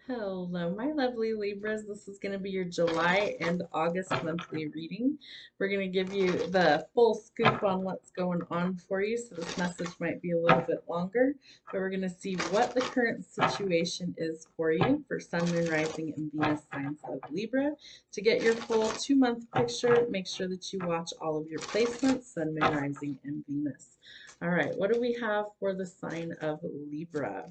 Hello, my lovely Libras. This is going to be your July and August monthly reading. We're going to give you the full scoop on what's going on for you, so this message might be a little bit longer, but we're going to see what the current situation is for you for Sun, Moon, Rising, and Venus signs of Libra. To get your full 2-month picture, make sure that you watch all of your placements, Sun, Moon, Rising, and Venus. All right, what do we have for the sign of Libra?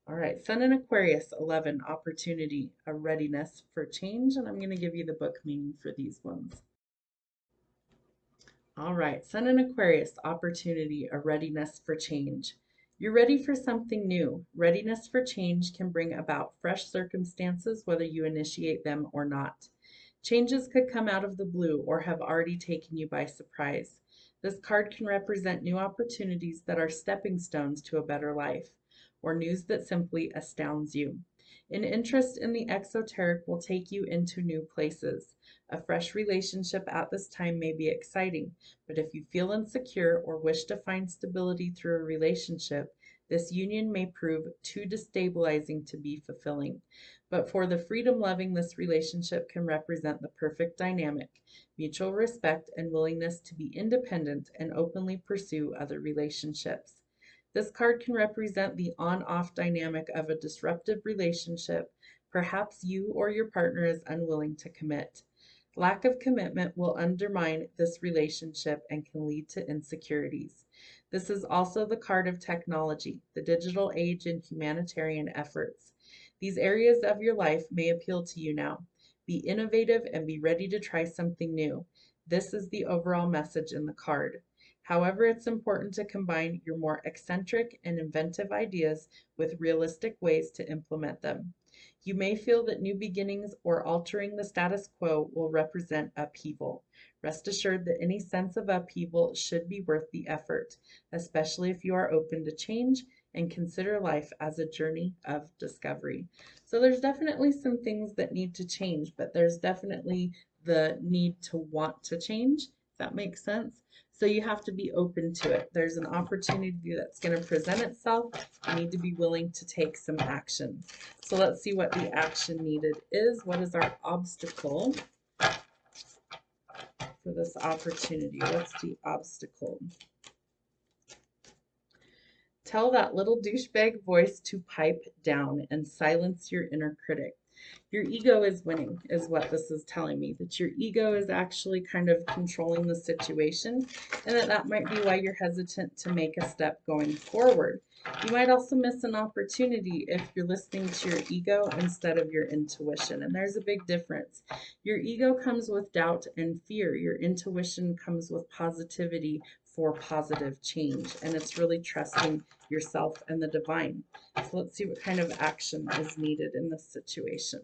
All right, Sun in Aquarius, 11, opportunity, a readiness for change. And I'm going to give you the book meaning for these ones. All right, Sun in Aquarius, opportunity, a readiness for change. You're ready for something new. Readiness for change can bring about fresh circumstances, whether you initiate them or not. Changes could come out of the blue or have already taken you by surprise. This card can represent new opportunities that are stepping stones to a better life, or news that simply astounds you. An interest in the exoteric will take you into new places. A fresh relationship at this time may be exciting, but if you feel insecure or wish to find stability through a relationship, this union may prove too destabilizing to be fulfilling. But for the freedom loving, this relationship can represent the perfect dynamic, mutual respect and willingness to be independent and openly pursue other relationships. This card can represent the on-off dynamic of a disruptive relationship. Perhaps you or your partner is unwilling to commit. Lack of commitment will undermine this relationship and can lead to insecurities. This is also the card of technology, the digital age, and humanitarian efforts. These areas of your life may appeal to you now. Be innovative and be ready to try something new. This is the overall message in the card. However, it's important to combine your more eccentric and inventive ideas with realistic ways to implement them. You may feel that new beginnings or altering the status quo will represent upheaval. Rest assured that any sense of upheaval should be worth the effort, especially if you are open to change and consider life as a journey of discovery. So there's definitely some things that need to change, but there's definitely the need to want to change, if that makes sense. So you have to be open to it. There's an opportunity that's going to present itself. You need to be willing to take some action. So let's see what the action needed is. What is our obstacle for this opportunity? What's the obstacle? Tell that little douchebag voice to pipe down and silence your inner critic. Your ego is winning, is what this is telling me, that your ego is actually kind of controlling the situation, and that might be why you're hesitant to make a step going forward. You might also miss an opportunity if you're listening to your ego instead of your intuition, and there's a big difference. Your ego comes with doubt and fear. Your intuition comes with positivity for positive change, and it's really trusting yourself and the divine. So let's see what kind of action is needed in this situation.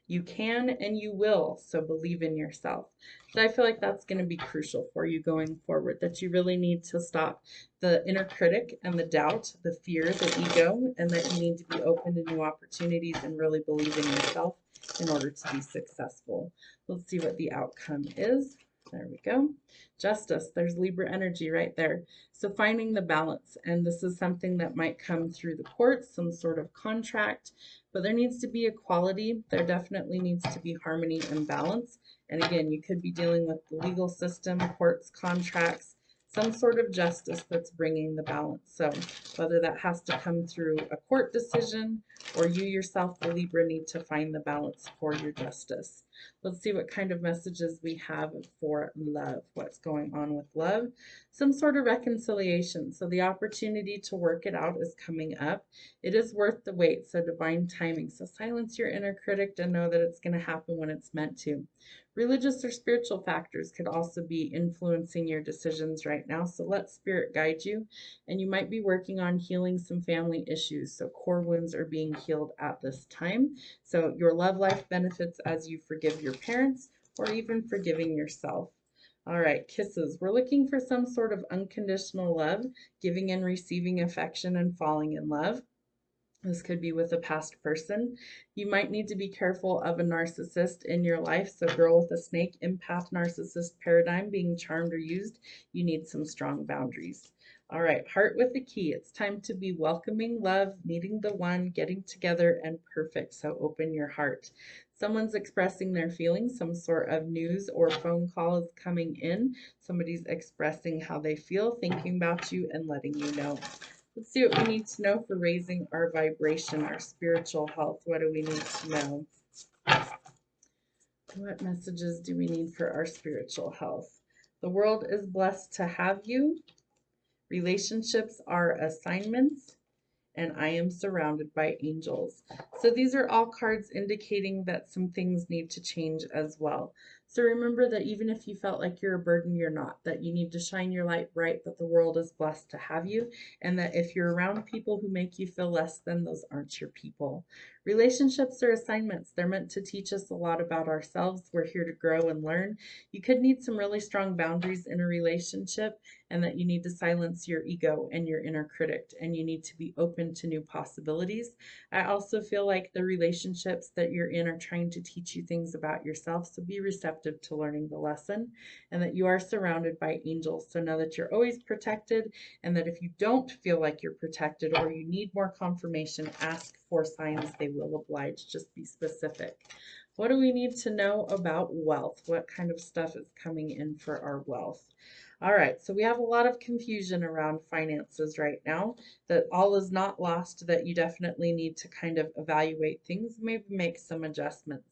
You can and you will, so believe in yourself. So I feel like that's going to be crucial for you going forward, that you really need to stop the inner critic and the doubt, the fear, the ego, and that you need to be open to new opportunities and really believe in yourself in order to be successful. Let's see what the outcome is. There we go. Justice, there's Libra energy right there. So finding the balance, and this is something that might come through the courts, some sort of contract, but there needs to be equality. There definitely needs to be harmony and balance. And again, you could be dealing with the legal system, courts, contracts, some sort of justice that's bringing the balance. So whether that has to come through a court decision or you yourself, the Libra, need to find the balance for your justice. Let's see what kind of messages we have for love. What's going on with love? Some sort of reconciliation. So the opportunity to work it out is coming up. It is worth the wait. So divine timing. So silence your inner critic and know that it's going to happen when it's meant to. Religious or spiritual factors could also be influencing your decisions right now. So let spirit guide you. And you might be working on healing some family issues. So core wounds are being healed at this time. So your love life benefits as you forgive your parents or even forgiving yourself. All right, kisses. We're looking for some sort of unconditional love, giving and receiving affection and falling in love. This could be with a past person. You might need to be careful of a narcissist in your life. So girl with a snake, empath, narcissist paradigm, being charmed or used, you need some strong boundaries. All right, heart with the key. It's time to be welcoming love, meeting the one, getting together, and perfect. So open your heart. Someone's expressing their feelings. Some sort of news or phone call is coming in. Somebody's expressing how they feel, thinking about you, and letting you know. Let's see what we need to know for raising our vibration, our spiritual health. What do we need to know? What messages do we need for our spiritual health? The world is blessed to have you. Relationships are assignments, and I am surrounded by angels. So these are all cards indicating that some things need to change as well. So remember that even if you felt like you're a burden, you're not, that you need to shine your light bright, that the world is blessed to have you, and that if you're around people who make you feel less than, those aren't your people. Relationships are assignments. They're meant to teach us a lot about ourselves. We're here to grow and learn. You could need some really strong boundaries in a relationship, and that you need to silence your ego and your inner critic, and you need to be open to new possibilities. I also feel like the relationships that you're in are trying to teach you things about yourself, so be receptive to learning the lesson, and that you are surrounded by angels. So know that you're always protected, and that if you don't feel like you're protected or you need more confirmation, ask for signs. They will oblige. Just be specific. What do we need to know about wealth? What kind of stuff is coming in for our wealth? All right, so we have a lot of confusion around finances right now, that all is not lost, that you definitely need to kind of evaluate things, maybe make some adjustments.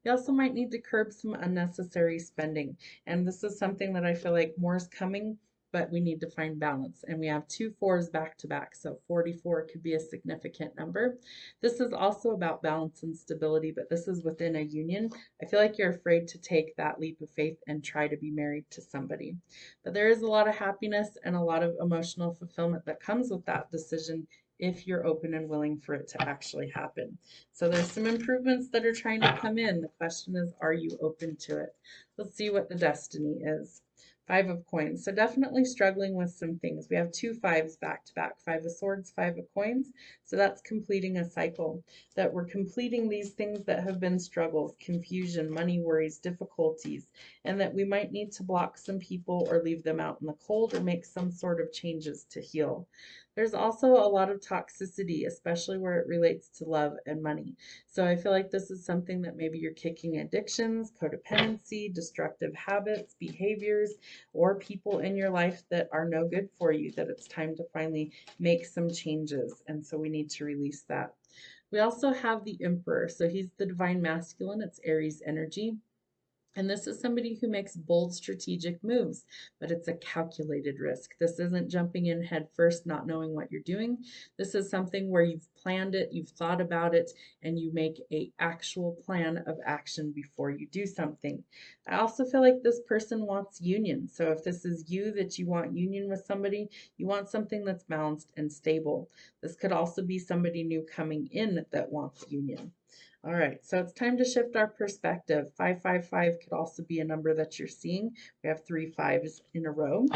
You also might need to curb some unnecessary spending, and this is something that I feel like more is coming, but we need to find balance. And we have 2 4s back to back, so 44 could be a significant number. This is also about balance and stability, but this is within a union. I feel like you're afraid to take that leap of faith and try to be married to somebody. But there is a lot of happiness and a lot of emotional fulfillment that comes with that decision if you're open and willing for it to actually happen. So there's some improvements that are trying to come in. The question is, are you open to it? Let's see what the destiny is. 5 of coins. So definitely struggling with some things. We have 2 5s back to back. 5 of swords, 5 of coins. So that's completing a cycle. That we're completing these things that have been struggles, confusion, money worries, difficulties, and that we might need to block some people or leave them out in the cold or make some sort of changes to heal. There's also a lot of toxicity, especially where it relates to love and money. So I feel like this is something that maybe you're kicking addictions, codependency, destructive habits, behaviors, or people in your life that are no good for you, that it's time to finally make some changes. And so we need to release that. We also have the Emperor. So he's the divine masculine. It's Aries energy. And this is somebody who makes bold strategic moves, but it's a calculated risk. This isn't jumping in head first, not knowing what you're doing. This is something where you've planned it, you've thought about it, and you make a actual plan of action before you do something. I also feel like this person wants union. So if this is you, that you want union with somebody, you want something that's balanced and stable. This could also be somebody new coming in that wants union. All right, so it's time to shift our perspective. 555 could also be a number that you're seeing. We have 3 5s in a row.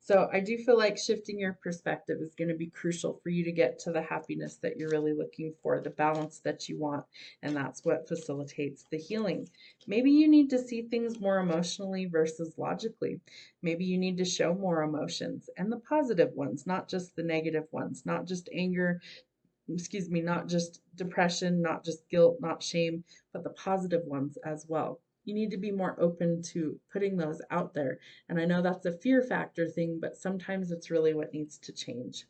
So I do feel like shifting your perspective is going to be crucial for you to get to the happiness that you're really looking for, the balance that you want, and that's what facilitates the healing. Maybe you need to see things more emotionally versus logically. Maybe you need to show more emotions, and the positive ones, not just the negative ones, not just anger, not just depression, not just guilt, not shame, but the positive ones as well. You need to be more open to putting those out there. And I know that's a fear factor thing, but sometimes it's really what needs to change.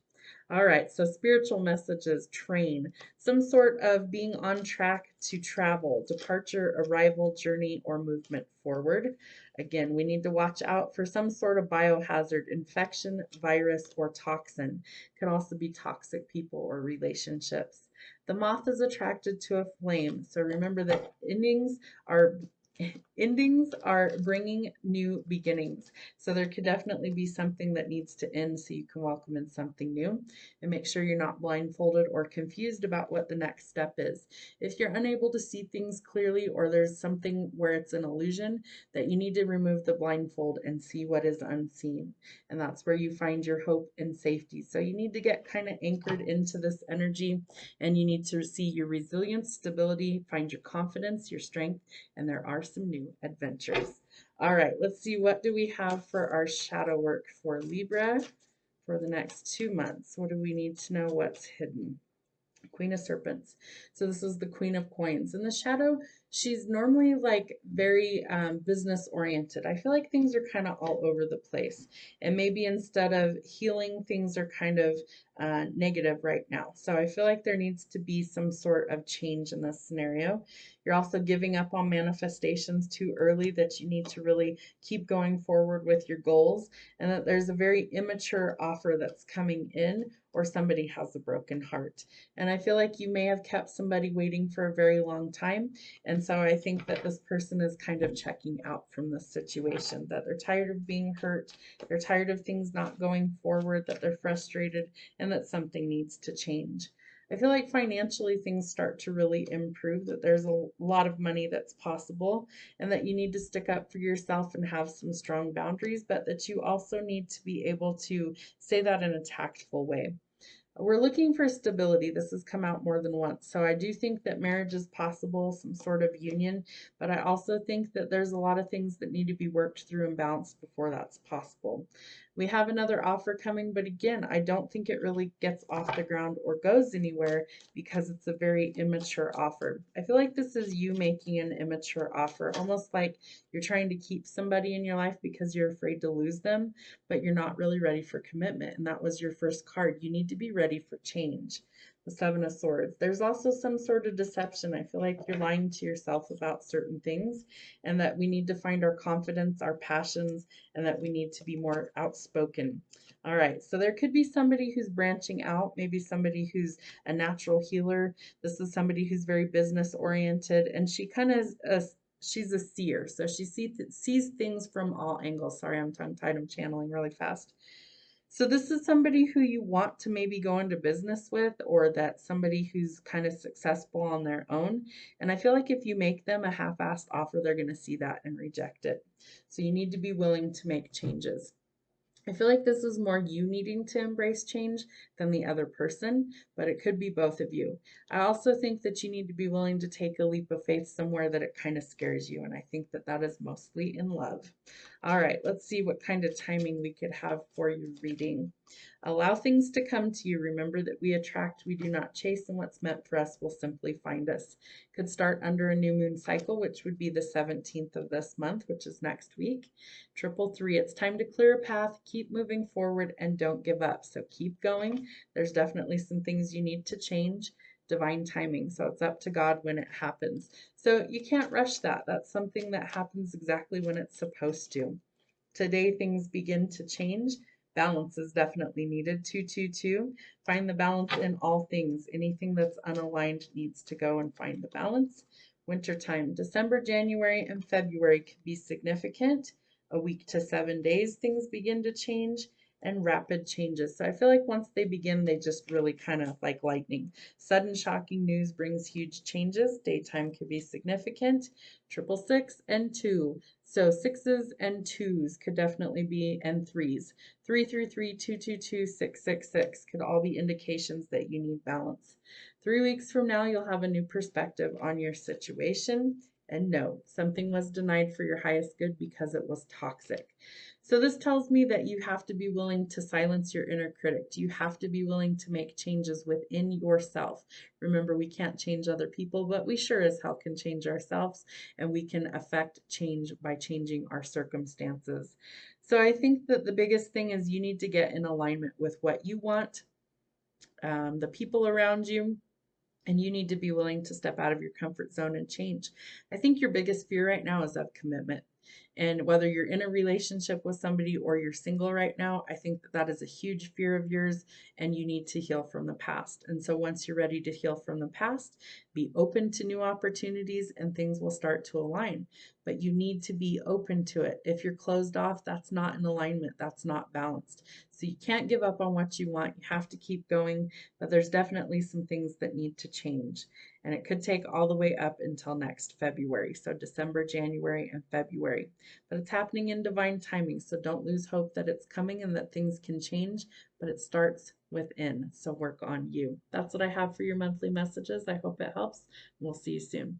All right, so spiritual messages, train, some sort of being on track to travel, departure, arrival, journey, or movement forward. Again, we need to watch out for some sort of biohazard, infection, virus, or toxin. Could also be toxic people or relationships. The moth is attracted to a flame, so remember that endings are bringing new beginnings. So there could definitely be something that needs to end so you can welcome in something new, and make sure you're not blindfolded or confused about what the next step is. If you're unable to see things clearly, or there's something where it's an illusion, that you need to remove the blindfold and see what is unseen. And that's where you find your hope and safety. So you need to get kind of anchored into this energy, and you need to see your resilience, stability, find your confidence, your strength, and there are some new adventures. All right, let's see, what do we have for our shadow work for Libra for the next 2 months. What do we need to know? What's hidden? Queen of Serpents. So this is the Queen of Coins. In the shadow, she's normally like very business oriented. I feel like things are kind of all over the place. And maybe instead of healing, things are kind of negative right now. So I feel like there needs to be some sort of change in this scenario. You're also giving up on manifestations too early, that you need to really keep going forward with your goals, and that there's a very immature offer that's coming in, or somebody has a broken heart. And I feel like you may have kept somebody waiting for a very long time. And so I think that this person is kind of checking out from this situation, that they're tired of being hurt, they're tired of things not going forward, that they're frustrated, and that something needs to change. I feel like financially things start to really improve, that there's a lot of money that's possible, and that you need to stick up for yourself and have some strong boundaries, but that you also need to be able to say that in a tactful way. We're looking for stability. This has come out more than once. So I do think that marriage is possible, some sort of union, but I also think that there's a lot of things that need to be worked through and balanced before that's possible. We have another offer coming, but again, I don't think it really gets off the ground or goes anywhere because it's a very immature offer. I feel like this is you making an immature offer, almost like you're trying to keep somebody in your life because you're afraid to lose them, but you're not really ready for commitment. And that was your first card. You need to be ready for change. The Seven of Swords. There's also some sort of deception. I feel like you're lying to yourself about certain things, and that we need to find our confidence, our passions, and that we need to be more outspoken. All right, so there could be somebody who's branching out, maybe somebody who's a natural healer. This is somebody who's very business oriented, and she kind of is she's a seer, so she sees things from all angles. Sorry, I'm tongue-tied, I'm channeling really fast. So this is somebody who you want to maybe go into business with, or that somebody who's kind of successful on their own. And I feel like if you make them a half-assed offer, they're going to see that and reject it. So you need to be willing to make changes. I feel like this is more you needing to embrace change than the other person, but it could be both of you. I also think that you need to be willing to take a leap of faith somewhere that it kind of scares you, and I think that that is mostly in love. All right, let's see what kind of timing we could have for your reading. Allow things to come to you. Remember that we attract, we do not chase, and what's meant for us will simply find us. Could start under a new moon cycle, which would be the 17th of this month, which is next week. 333, it's time to clear a path, keep moving forward, and don't give up. So keep going. There's definitely some things you need to change. Divine timing. So it's up to God when it happens. So you can't rush that. That's something that happens exactly when it's supposed to. Today things begin to change. Balance is definitely needed. 222. Find the balance in all things. Anything that's unaligned needs to go, and find the balance. Wintertime. December, January, and February could be significant. A week to 7 days, things begin to change, and rapid changes. So I feel like once they begin, they just really kind of like lightning. Sudden shocking news brings huge changes. Daytime could be significant. 666 and 2. So sixes and twos could definitely be, and threes. 333, 222, 666 could all be indications that you need balance. 3 weeks from now, you'll have a new perspective on your situation. And no, something was denied for your highest good because it was toxic. So this tells me that you have to be willing to silence your inner critic. You have to be willing to make changes within yourself. Remember, we can't change other people, but we sure as hell can change ourselves, and we can affect change by changing our circumstances. So I think that the biggest thing is you need to get in alignment with what you want, the people around you, and you need to be willing to step out of your comfort zone and change. I think your biggest fear right now is of commitment. And whether you're in a relationship with somebody or you're single right now, I think that that is a huge fear of yours, and you need to heal from the past. And so once you're ready to heal from the past, be open to new opportunities and things will start to align. But you need to be open to it. If you're closed off, that's not in alignment. That's not balanced. So you can't give up on what you want. You have to keep going, but there's definitely some things that need to change. And it could take all the way up until next February. So December, January, and February. But it's happening in divine timing. So don't lose hope that it's coming and that things can change, but it starts within. So work on you. That's what I have for your monthly messages. I hope it helps. We'll see you soon.